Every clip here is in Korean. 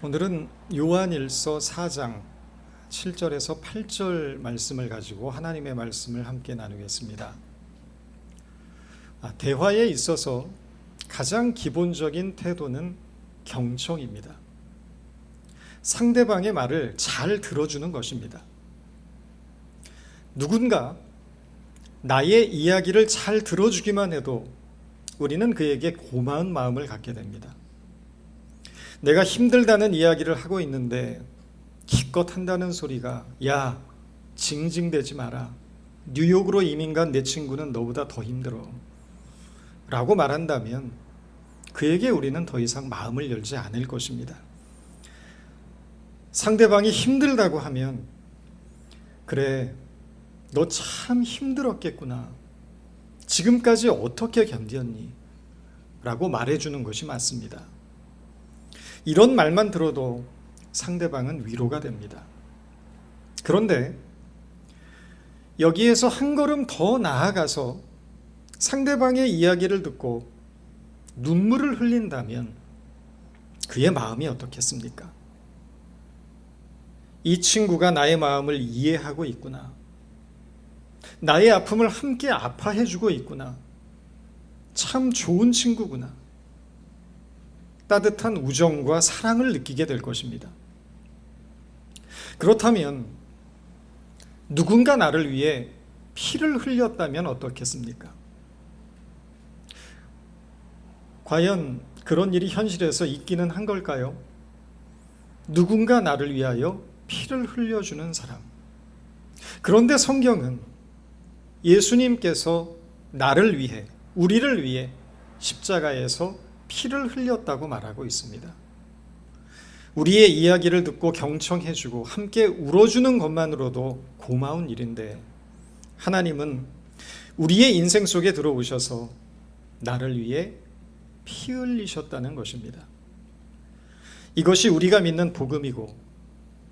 오늘은 요한일서 4장 7절에서 8절 말씀을 가지고 하나님의 말씀을 함께 나누겠습니다. 대화에 있어서 가장 기본적인 태도는 경청입니다. 상대방의 말을 잘 들어주는 것입니다. 누군가 나의 이야기를 잘 들어주기만 해도 우리는 그에게 고마운 마음을 갖게 됩니다. 내가 힘들다는 이야기를 하고 있는데 기껏 한다는 소리가 야, 징징대지 마라. 뉴욕으로 이민 간 내 친구는 너보다 더 힘들어. 라고 말한다면 그에게 우리는 더 이상 마음을 열지 않을 것입니다. 상대방이 힘들다고 하면 그래, 너 참 힘들었겠구나. 지금까지 어떻게 견뎠니? 라고 말해주는 것이 맞습니다. 이런 말만 들어도 상대방은 위로가 됩니다. 그런데 여기에서 한 걸음 더 나아가서 상대방의 이야기를 듣고 눈물을 흘린다면 그의 마음이 어떻겠습니까? 이 친구가 나의 마음을 이해하고 있구나. 나의 아픔을 함께 아파해주고 있구나. 참 좋은 친구구나. 따뜻한 우정과 사랑을 느끼게 될 것입니다. 그렇다면 누군가 나를 위해 피를 흘렸다면 어떻겠습니까? 과연 그런 일이 현실에서 있기는 한 걸까요? 누군가 나를 위하여 피를 흘려주는 사람. 그런데 성경은 예수님께서 나를 위해, 우리를 위해 십자가에서 피를 흘렸다고 말하고 있습니다. 우리의 이야기를 듣고 경청해주고 함께 울어주는 것만으로도 고마운 일인데 하나님은 우리의 인생 속에 들어오셔서 나를 위해 피 흘리셨다는 것입니다. 이것이 우리가 믿는 복음이고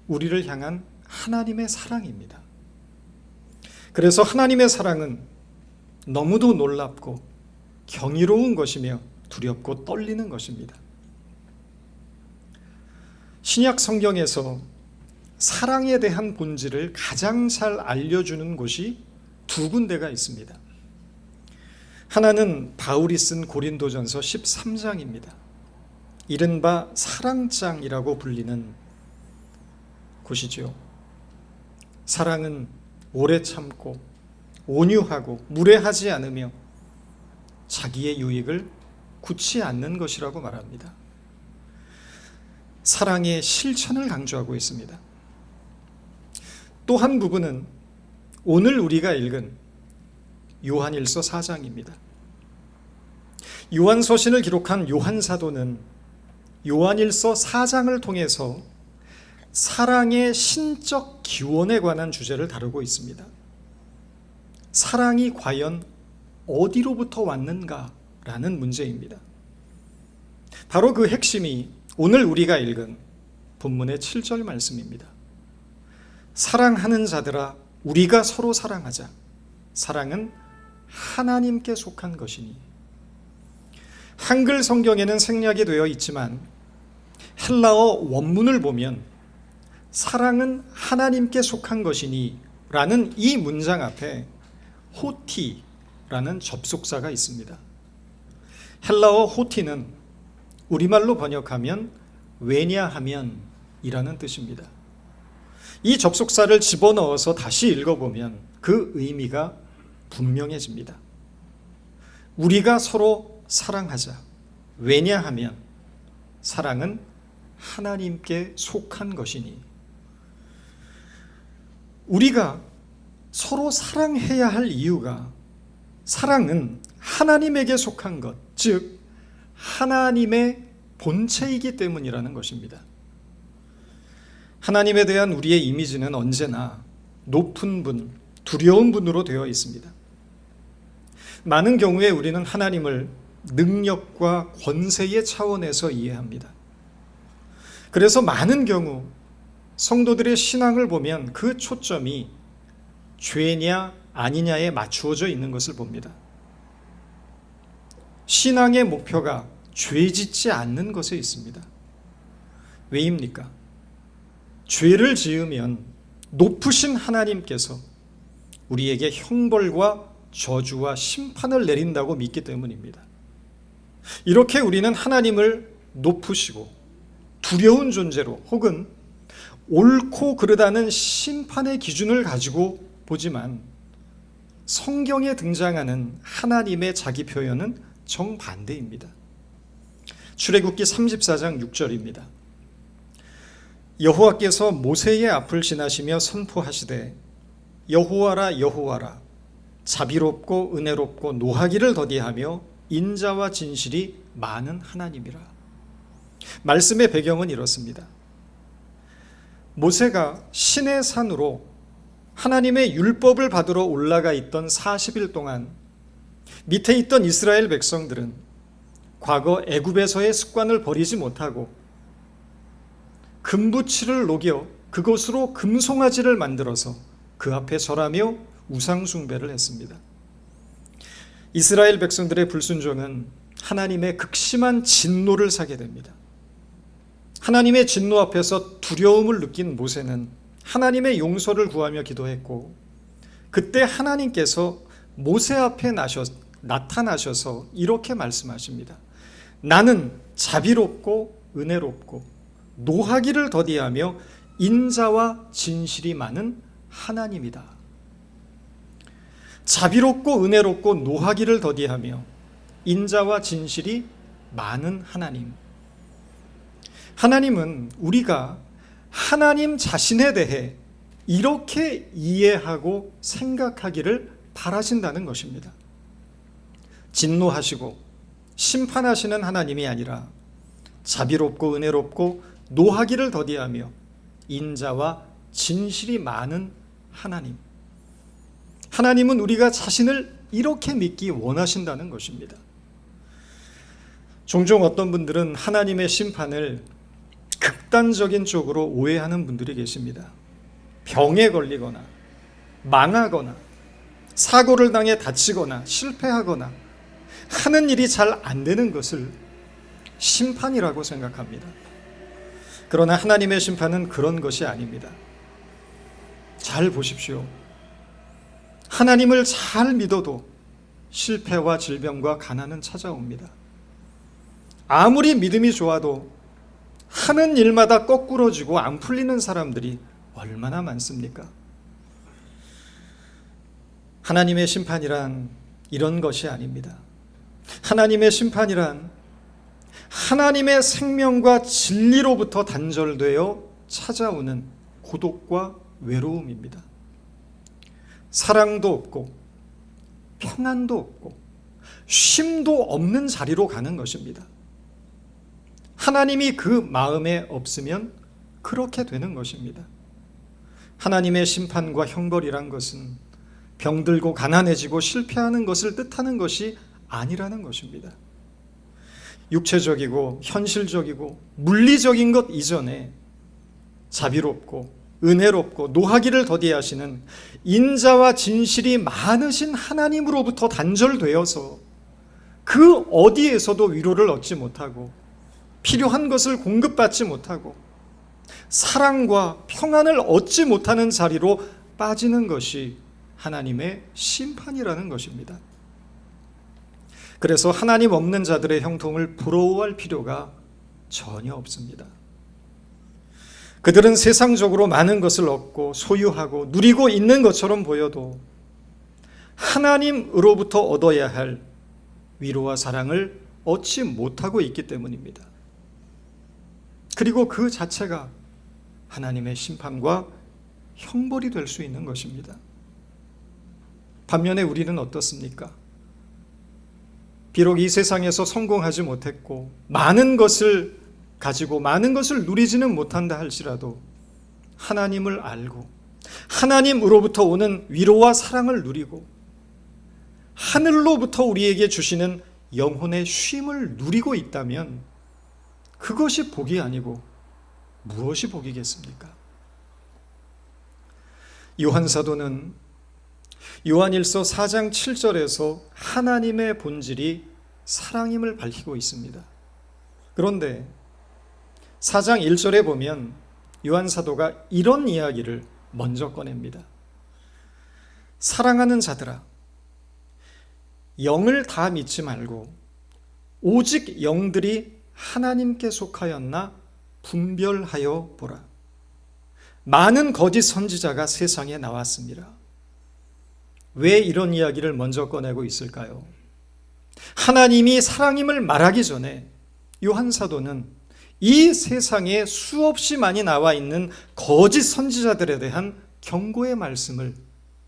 우리를 향한 하나님의 사랑입니다. 그래서 하나님의 사랑은 너무도 놀랍고 경이로운 것이며 두렵고 떨리는 것입니다. 신약 성경에서 사랑에 대한 본질을 가장 잘 알려주는 곳이 두 군데가 있습니다. 하나는 바울이 쓴 고린도전서 13장입니다. 이른바 사랑장이라고 불리는 곳이죠. 사랑은 오래 참고 온유하고 무례하지 않으며 자기의 유익을 굳지 않는 것이라고 말합니다. 사랑의 실천을 강조하고 있습니다. 또 한 부분은 오늘 우리가 읽은 요한일서 4장입니다. 요한서신을 기록한 요한 사도는 요한일서 4장을 통해서 사랑의 신적 기원에 관한 주제를 다루고 있습니다. 사랑이 과연 어디로부터 왔는가? 라는 문제입니다. 바로 그 핵심이 오늘 우리가 읽은 본문의 7절 말씀입니다. 사랑하는 자들아 우리가 서로 사랑하자. 사랑은 하나님께 속한 것이니. 한글 성경에는 생략이 되어 있지만 헬라어 원문을 보면 사랑은 하나님께 속한 것이니 라는 이 문장 앞에 호티라는 접속사가 있습니다. 헬라어 호티는 우리말로 번역하면 왜냐하면 이라는 뜻입니다. 이 접속사를 집어넣어서 다시 읽어보면 그 의미가 분명해집니다. 우리가 서로 사랑하자. 왜냐하면 사랑은 하나님께 속한 것이니. 우리가 서로 사랑해야 할 이유가 사랑은 하나님에게 속한 것, 즉 하나님의 본체이기 때문이라는 것입니다. 하나님에 대한 우리의 이미지는 언제나 높은 분, 두려운 분으로 되어 있습니다. 많은 경우에 우리는 하나님을 능력과 권세의 차원에서 이해합니다. 그래서 많은 경우 성도들의 신앙을 보면 그 초점이 죄냐 아니냐에 맞추어져 있는 것을 봅니다. 신앙의 목표가 죄 짓지 않는 것에 있습니다. 왜입니까? 죄를 지으면 높으신 하나님께서 우리에게 형벌과 저주와 심판을 내린다고 믿기 때문입니다. 이렇게 우리는 하나님을 높으시고 두려운 존재로 혹은 옳고 그르다는 심판의 기준을 가지고 보지만 성경에 등장하는 하나님의 자기 표현은 정반대입니다. 출애굽기 34장 6절입니다. 여호와께서 모세의 앞을 지나시며 선포하시되 여호와라 여호와라 자비롭고 은혜롭고 노하기를 더디하며 인자와 진실이 많은 하나님이라. 말씀의 배경은 이렇습니다. 모세가 시내 산으로 하나님의 율법을 받으러 올라가 있던 40일 동안 밑에 있던 이스라엘 백성들은 과거 애굽에서의 습관을 버리지 못하고 금부치를 녹여 그것으로 금송아지를 만들어서 그 앞에 절하며 우상 숭배를 했습니다. 이스라엘 백성들의 불순종은 하나님의 극심한 진노를 사게 됩니다. 하나님의 진노 앞에서 두려움을 느낀 모세는 하나님의 용서를 구하며 기도했고, 그때 하나님께서 모세 앞에 나타나셔서 이렇게 말씀하십니다. 나는 자비롭고 은혜롭고 노하기를 더디하며 인자와 진실이 많은 하나님이다. 자비롭고 은혜롭고 노하기를 더디하며 인자와 진실이 많은 하나님. 하나님은 우리가 하나님 자신에 대해 이렇게 이해하고 생각하기를 바라신다는 것입니다. 진노하시고 심판하시는 하나님이 아니라 자비롭고 은혜롭고 노하기를 더디하며 인자와 진실이 많은 하나님. 하나님은 우리가 자신을 이렇게 믿기 원하신다는 것입니다. 종종 어떤 분들은 하나님의 심판을 극단적인 쪽으로 오해하는 분들이 계십니다. 병에 걸리거나 망하거나 사고를 당해 다치거나 실패하거나 하는 일이 잘 안 되는 것을 심판이라고 생각합니다. 그러나 하나님의 심판은 그런 것이 아닙니다. 잘 보십시오. 하나님을 잘 믿어도 실패와 질병과 가난은 찾아옵니다. 아무리 믿음이 좋아도 하는 일마다 거꾸러지고 안 풀리는 사람들이 얼마나 많습니까? 하나님의 심판이란 이런 것이 아닙니다. 하나님의 심판이란 하나님의 생명과 진리로부터 단절되어 찾아오는 고독과 외로움입니다. 사랑도 없고 평안도 없고 쉼도 없는 자리로 가는 것입니다. 하나님이 그 마음에 없으면 그렇게 되는 것입니다. 하나님의 심판과 형벌이란 것은 병들고 가난해지고 실패하는 것을 뜻하는 것이 아니라는 것입니다. 육체적이고 현실적이고 물리적인 것 이전에 자비롭고 은혜롭고 노하기를 더디하시는 인자와 진실이 많으신 하나님으로부터 단절되어서 그 어디에서도 위로를 얻지 못하고 필요한 것을 공급받지 못하고 사랑과 평안을 얻지 못하는 자리로 빠지는 것이 하나님의 심판이라는 것입니다. 그래서 하나님 없는 자들의 형통을 부러워할 필요가 전혀 없습니다. 그들은 세상적으로 많은 것을 얻고 소유하고 누리고 있는 것처럼 보여도 하나님으로부터 얻어야 할 위로와 사랑을 얻지 못하고 있기 때문입니다. 그리고 그 자체가 하나님의 심판과 형벌이 될 수 있는 것입니다. 반면에 우리는 어떻습니까? 비록 이 세상에서 성공하지 못했고 많은 것을 가지고 많은 것을 누리지는 못한다 할지라도 하나님을 알고 하나님으로부터 오는 위로와 사랑을 누리고 하늘로부터 우리에게 주시는 영혼의 쉼을 누리고 있다면 그것이 복이 아니고 무엇이 복이겠습니까? 요한사도는 요한일서 4장 7절에서 하나님의 본질이 사랑임을 밝히고 있습니다. 그런데 4장 1절에 보면 요한 사도가 이런 이야기를 먼저 꺼냅니다. 사랑하는 자들아, 영을 다 믿지 말고 오직 영들이 하나님께 속하였나 분별하여 보라. 많은 거짓 선지자가 세상에 나왔습니다. 왜 이런 이야기를 먼저 꺼내고 있을까요? 하나님이 사랑임을 말하기 전에 요한 사도는 이 세상에 수없이 많이 나와 있는 거짓 선지자들에 대한 경고의 말씀을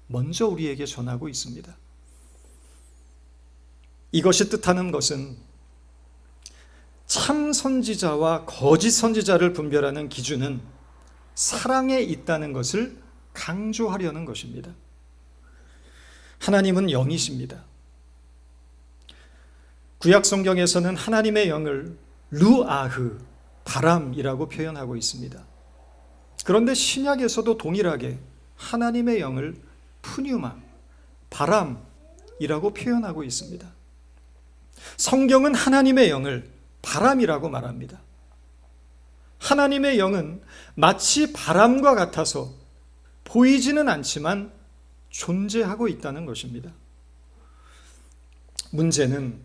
먼저 우리에게 전하고 있습니다. 이것이 뜻하는 것은 참 선지자와 거짓 선지자를 분별하는 기준은 사랑에 있다는 것을 강조하려는 것입니다. 하나님은 영이십니다. 구약 성경에서는 하나님의 영을 루아흐, 바람이라고 표현하고 있습니다. 그런데 신약에서도 동일하게 하나님의 영을 푸뉴마, 바람이라고 표현하고 있습니다. 성경은 하나님의 영을 바람이라고 말합니다. 하나님의 영은 마치 바람과 같아서 보이지는 않지만 존재하고 있다는 것입니다. 문제는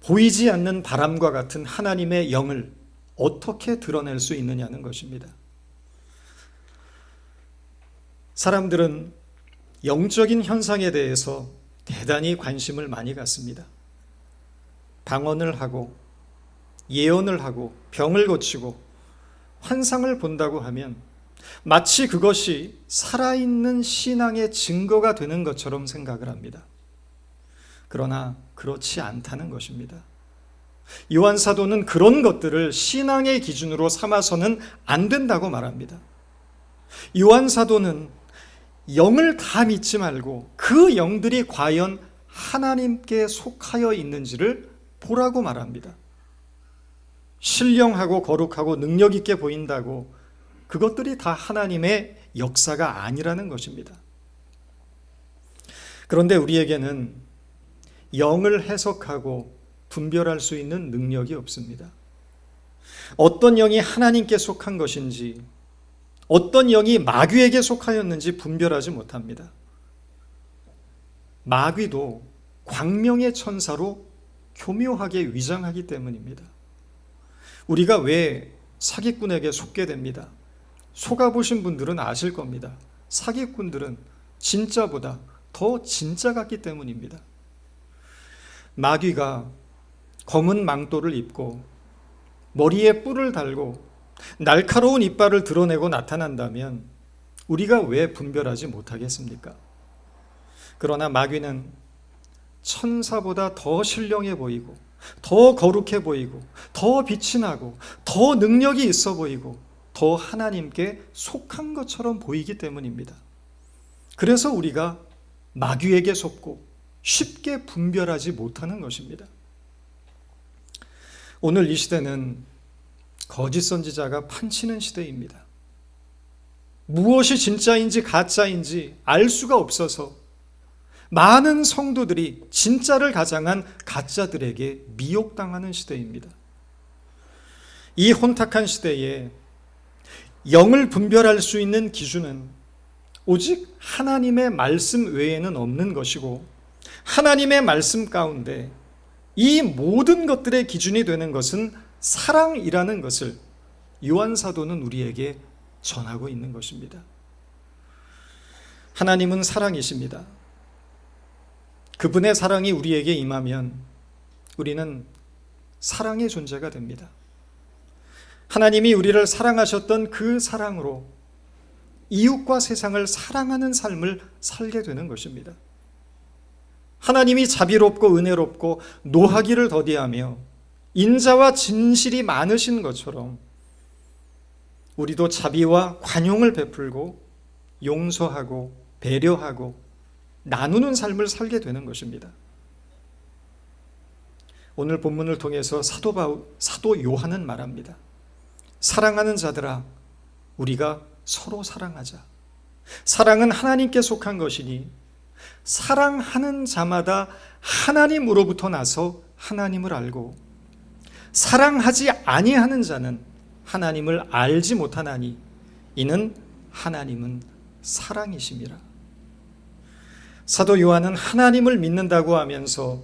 보이지 않는 바람과 같은 하나님의 영을 어떻게 드러낼 수 있느냐는 것입니다. 사람들은 영적인 현상에 대해서 대단히 관심을 많이 갖습니다. 방언을 하고 예언을 하고 병을 고치고 환상을 본다고 하면 마치 그것이 살아있는 신앙의 증거가 되는 것처럼 생각을 합니다. 그러나 그렇지 않다는 것입니다. 요한 사도는 그런 것들을 신앙의 기준으로 삼아서는 안 된다고 말합니다. 요한 사도는 영을 다 믿지 말고 그 영들이 과연 하나님께 속하여 있는지를 보라고 말합니다. 신령하고 거룩하고 능력 있게 보인다고 그것들이 다 하나님의 역사가 아니라는 것입니다. 그런데 우리에게는 영을 해석하고 분별할 수 있는 능력이 없습니다. 어떤 영이 하나님께 속한 것인지, 어떤 영이 마귀에게 속하였는지 분별하지 못합니다. 마귀도 광명의 천사로 교묘하게 위장하기 때문입니다. 우리가 왜 사기꾼에게 속게 됩니다. 속아보신 분들은 아실 겁니다. 사기꾼들은 진짜보다 더 진짜 같기 때문입니다. 마귀가 검은 망토를 입고 머리에 뿔을 달고 날카로운 이빨을 드러내고 나타난다면 우리가 왜 분별하지 못하겠습니까? 그러나 마귀는 천사보다 더 신령해 보이고 더 거룩해 보이고 더 빛이 나고 더 능력이 있어 보이고 더 하나님께 속한 것처럼 보이기 때문입니다. 그래서 우리가 마귀에게 속고 쉽게 분별하지 못하는 것입니다. 오늘 이 시대는 거짓 선지자가 판치는 시대입니다. 무엇이 진짜인지 가짜인지 알 수가 없어서 많은 성도들이 진짜를 가장한 가짜들에게 미혹당하는 시대입니다. 이 혼탁한 시대에 영을 분별할 수 있는 기준은 오직 하나님의 말씀 외에는 없는 것이고, 하나님의 말씀 가운데 이 모든 것들의 기준이 되는 것은 사랑이라는 것을 요한 사도는 우리에게 전하고 있는 것입니다. 하나님은 사랑이십니다. 그분의 사랑이 우리에게 임하면 우리는 사랑의 존재가 됩니다. 하나님이 우리를 사랑하셨던 그 사랑으로 이웃과 세상을 사랑하는 삶을 살게 되는 것입니다. 하나님이 자비롭고 은혜롭고 노하기를 더디하며 인자와 진실이 많으신 것처럼 우리도 자비와 관용을 베풀고 용서하고 배려하고 나누는 삶을 살게 되는 것입니다. 오늘 본문을 통해서 사도 요한은 말합니다. 사랑하는 자들아, 우리가 서로 사랑하자. 사랑은 하나님께 속한 것이니 사랑하는 자마다 하나님으로부터 나서 하나님을 알고, 사랑하지 아니하는 자는 하나님을 알지 못하나니 이는 하나님은 사랑이심이라. 사도 요한은 하나님을 믿는다고 하면서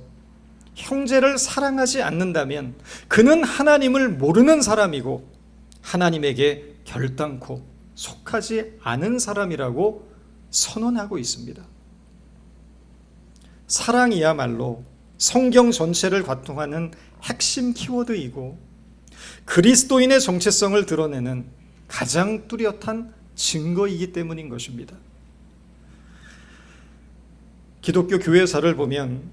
형제를 사랑하지 않는다면 그는 하나님을 모르는 사람이고 하나님에게 결단코 속하지 않은 사람이라고 선언하고 있습니다. 사랑이야말로 성경 전체를 관통하는 핵심 키워드이고 그리스도인의 정체성을 드러내는 가장 뚜렷한 증거이기 때문인 것입니다. 기독교 교회사를 보면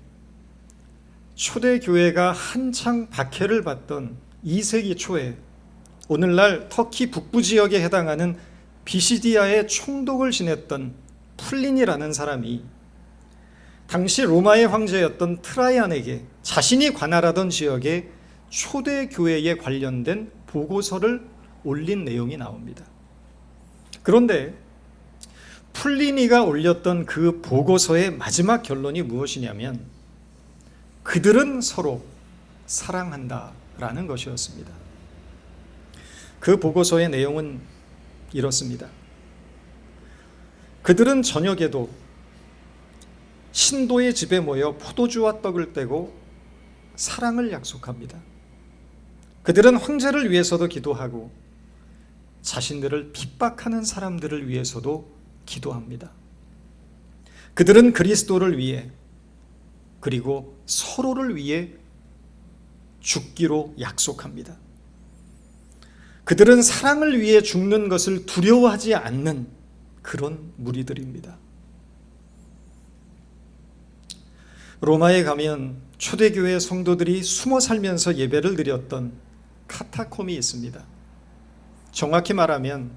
초대교회가 한창 박해를 받던 2세기 초에 오늘날 터키 북부 지역에 해당하는 비시디아의 총독을 지냈던 플린이라는 사람이 당시 로마의 황제였던 트라이안에게 자신이 관할하던 지역의 초대교회에 관련된 보고서를 올린 내용이 나옵니다. 그런데 플리니가 올렸던 그 보고서의 마지막 결론이 무엇이냐면 그들은 서로 사랑한다라는 것이었습니다. 그 보고서의 내용은 이렇습니다. 그들은 저녁에도 신도의 집에 모여 포도주와 떡을 떼고 사랑을 약속합니다. 그들은 황제를 위해서도 기도하고 자신들을 핍박하는 사람들을 위해서도 기도합니다. 그들은 그리스도를 위해 그리고 서로를 위해 죽기로 약속합니다. 그들은 사랑을 위해 죽는 것을 두려워하지 않는 그런 무리들입니다. 로마에 가면 초대교회 성도들이 숨어 살면서 예배를 드렸던 카타콤이 있습니다. 정확히 말하면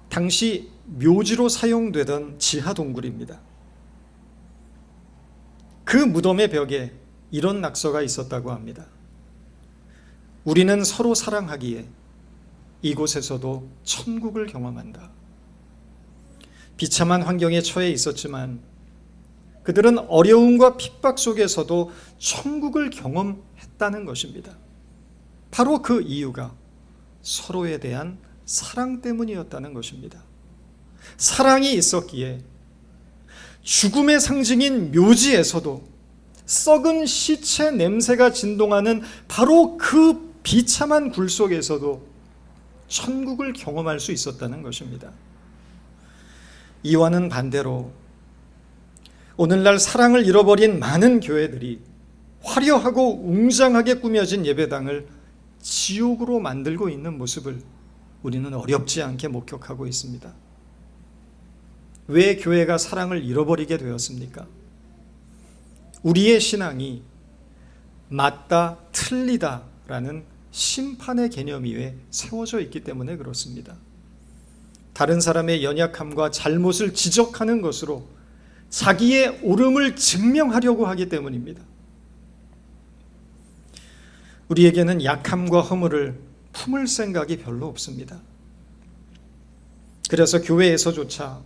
당시 묘지로 사용되던 지하 동굴입니다. 그 무덤의 벽에 이런 낙서가 있었다고 합니다. 우리는 서로 사랑하기에 이곳에서도 천국을 경험한다. 비참한 환경에 처해 있었지만 그들은 어려움과 핍박 속에서도 천국을 경험했다는 것입니다. 바로 그 이유가 서로에 대한 사랑 때문이었다는 것입니다. 사랑이 있었기에 죽음의 상징인 묘지에서도 썩은 시체 냄새가 진동하는 바로 그 비참한 굴 속에서도 천국을 경험할 수 있었다는 것입니다. 이와는 반대로 오늘날 사랑을 잃어버린 많은 교회들이 화려하고 웅장하게 꾸며진 예배당을 지옥으로 만들고 있는 모습을 우리는 어렵지 않게 목격하고 있습니다. 왜 교회가 사랑을 잃어버리게 되었습니까? 우리의 신앙이 맞다, 틀리다라는 심판의 개념 위에 세워져 있기 때문에 그렇습니다. 다른 사람의 연약함과 잘못을 지적하는 것으로 자기의 옳음을 증명하려고 하기 때문입니다. 우리에게는 약함과 허물을 품을 생각이 별로 없습니다. 그래서 교회에서조차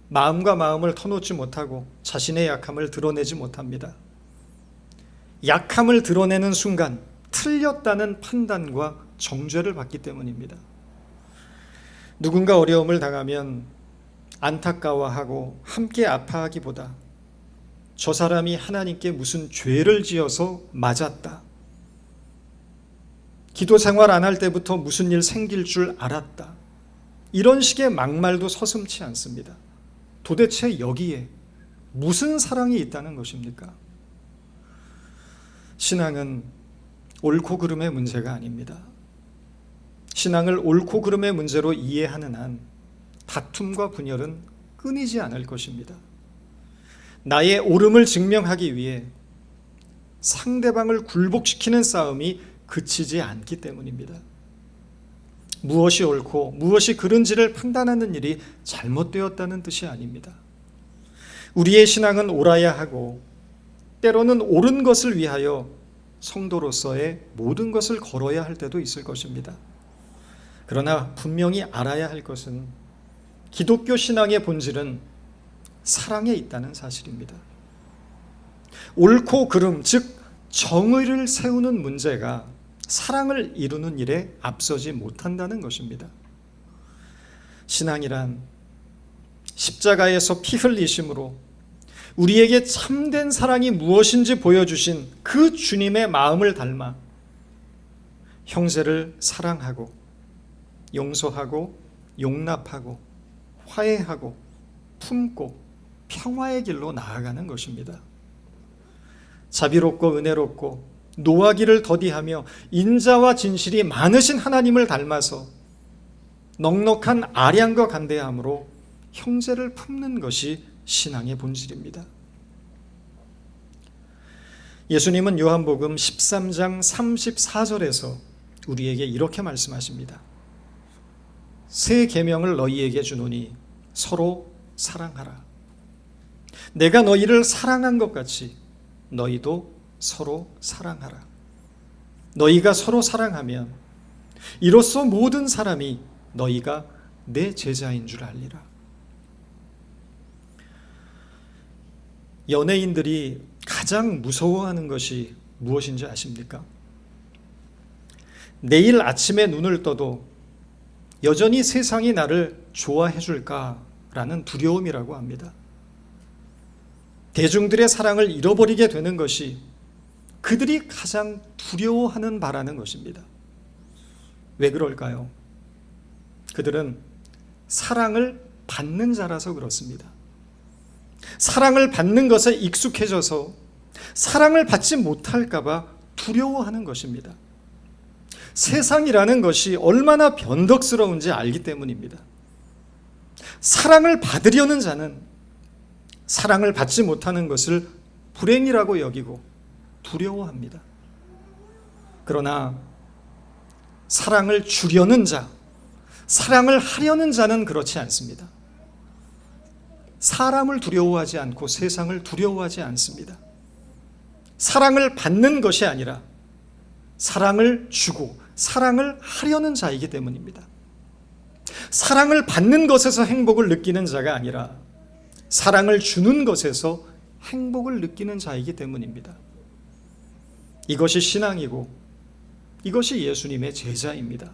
마음과 마음을 터놓지 못하고 자신의 약함을 드러내지 못합니다. 약함을 드러내는 순간 틀렸다는 판단과 정죄를 받기 때문입니다. 누군가 어려움을 당하면 안타까워하고 함께 아파하기보다 저 사람이 하나님께 무슨 죄를 지어서 맞았다. 기도 생활 안 할 때부터 무슨 일 생길 줄 알았다. 이런 식의 막말도 서슴지 않습니다. 도대체 여기에 무슨 사랑이 있다는 것입니까? 신앙은 옳고 그름의 문제가 아닙니다. 신앙을 옳고 그름의 문제로 이해하는 한 다툼과 분열은 끊이지 않을 것입니다. 나의 옳음을 증명하기 위해 상대방을 굴복시키는 싸움이 그치지 않기 때문입니다. 무엇이 옳고 무엇이 그른지를 판단하는 일이 잘못되었다는 뜻이 아닙니다. 우리의 신앙은 옳아야 하고 때로는 옳은 것을 위하여 성도로서의 모든 것을 걸어야 할 때도 있을 것입니다. 그러나 분명히 알아야 할 것은 기독교 신앙의 본질은 사랑에 있다는 사실입니다. 옳고 그름, 즉 정의를 세우는 문제가 사랑을 이루는 일에 앞서지 못한다는 것입니다. 신앙이란 십자가에서 피 흘리심으로 우리에게 참된 사랑이 무엇인지 보여주신 그 주님의 마음을 닮아 형제를 사랑하고 용서하고 용납하고 화해하고 품고 평화의 길로 나아가는 것입니다. 자비롭고 은혜롭고 노하기를 더디하며 인자와 진실이 많으신 하나님을 닮아서 넉넉한 아량과 간대함으로 형제를 품는 것이 신앙의 본질입니다. 예수님은 요한복음 13장 34절에서 우리에게 이렇게 말씀하십니다. 새 계명을 너희에게 주노니 서로 사랑하라. 내가 너희를 사랑한 것 같이 너희도 서로 사랑하라. 너희가 서로 사랑하면 이로써 모든 사람이 너희가 내 제자인 줄 알리라. 연예인들이 가장 무서워하는 것이 무엇인지 아십니까? 내일 아침에 눈을 떠도 여전히 세상이 나를 좋아해 줄까라는 두려움이라고 합니다. 대중들의 사랑을 잃어버리게 되는 것이 그들이 가장 두려워하는 바라는 것입니다. 왜 그럴까요? 그들은 사랑을 받는 자라서 그렇습니다. 사랑을 받는 것에 익숙해져서 사랑을 받지 못할까 봐 두려워하는 것입니다. 세상이라는 것이 얼마나 변덕스러운지 알기 때문입니다. 사랑을 받으려는 자는 사랑을 받지 못하는 것을 불행이라고 여기고 두려워합니다. 그러나 사랑을 주려는 자, 사랑을 하려는 자는 그렇지 않습니다. 사람을 두려워하지 않고 세상을 두려워하지 않습니다. 사랑을 받는 것이 아니라 사랑을 주고 사랑을 하려는 자이기 때문입니다. 사랑을 받는 것에서 행복을 느끼는 자가 아니라 사랑을 주는 것에서 행복을 느끼는 자이기 때문입니다. 이것이 신앙이고 이것이 예수님의 제자입니다.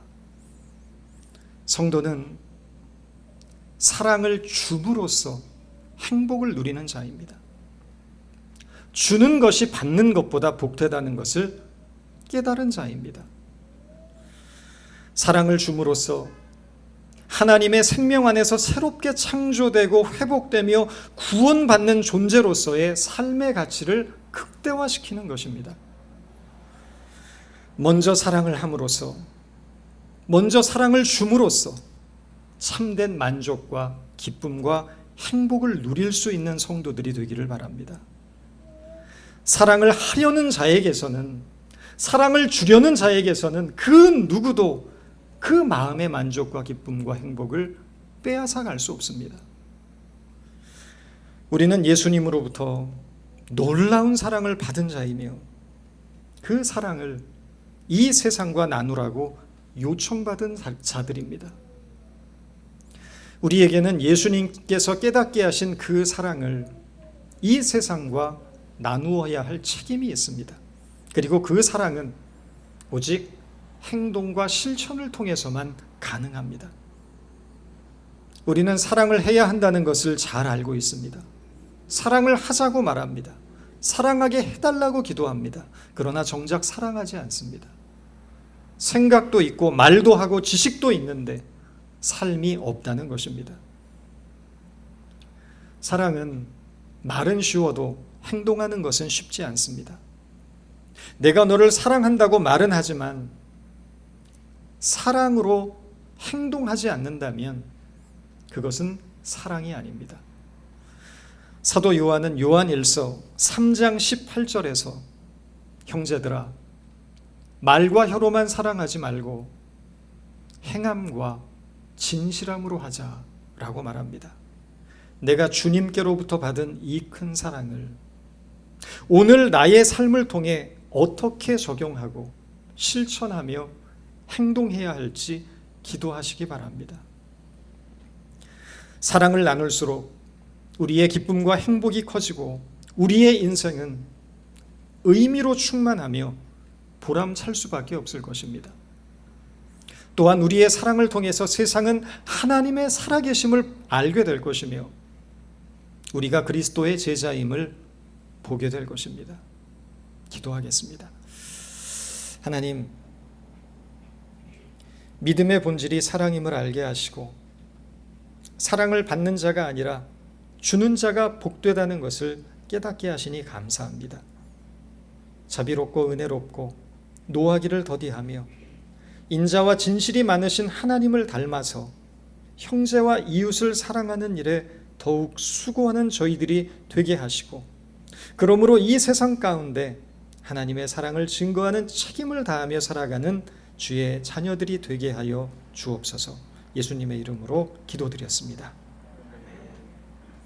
성도는 사랑을 줌으로써 행복을 누리는 자입니다. 주는 것이 받는 것보다 복되다는 것을 깨달은 자입니다. 사랑을 줌으로써 하나님의 생명 안에서 새롭게 창조되고 회복되며 구원받는 존재로서의 삶의 가치를 극대화시키는 것입니다. 먼저 사랑을 함으로써, 먼저 사랑을 줌으로써 참된 만족과 기쁨과 행복을 누릴 수 있는 성도들이 되기를 바랍니다. 사랑을 하려는 자에게서는, 사랑을 주려는 자에게서는 그 누구도 그 마음의 만족과 기쁨과 행복을 빼앗아 갈 수 없습니다. 우리는 예수님으로부터 놀라운 사랑을 받은 자이며 그 사랑을 이 세상과 나누라고 요청받은 자들입니다. 우리에게는 예수님께서 깨닫게 하신 그 사랑을 이 세상과 나누어야 할 책임이 있습니다. 그리고 그 사랑은 오직 행동과 실천을 통해서만 가능합니다. 우리는 사랑을 해야 한다는 것을 잘 알고 있습니다. 사랑을 하자고 말합니다. 사랑하게 해달라고 기도합니다. 그러나 정작 사랑하지 않습니다. 생각도 있고 말도 하고 지식도 있는데 삶이 없다는 것입니다. 사랑은 말은 쉬워도 행동하는 것은 쉽지 않습니다. 내가 너를 사랑한다고 말은 하지만 사랑으로 행동하지 않는다면 그것은 사랑이 아닙니다. 사도 요한은 요한일서 3장 18절에서 형제들아 말과 혀로만 사랑하지 말고 행함과 진실함으로 하자라고 말합니다. 내가 주님께로부터 받은 이 큰 사랑을 오늘 나의 삶을 통해 어떻게 적용하고 실천하며 행동해야 할지 기도하시기 바랍니다. 사랑을 나눌수록 우리의 기쁨과 행복이 커지고 우리의 인생은 의미로 충만하며 보람찰 수밖에 없을 것입니다. 또한 우리의 사랑을 통해서 세상은 하나님의 살아계심을 알게 될 것이며 우리가 그리스도의 제자임을 보게 될 것입니다. 기도하겠습니다. 하나님, 믿음의 본질이 사랑임을 알게 하시고 사랑을 받는 자가 아니라 주는 자가 복되다는 것을 깨닫게 하시니 감사합니다. 자비롭고 은혜롭고 노하기를 더디하며 인자와 진실이 많으신 하나님을 닮아서 형제와 이웃을 사랑하는 일에 더욱 수고하는 저희들이 되게 하시고 그러므로 이 세상 가운데 하나님의 사랑을 증거하는 책임을 다하며 살아가는 주의 자녀들이 되게 하여 주옵소서. 예수님의 이름으로 기도드렸습니다.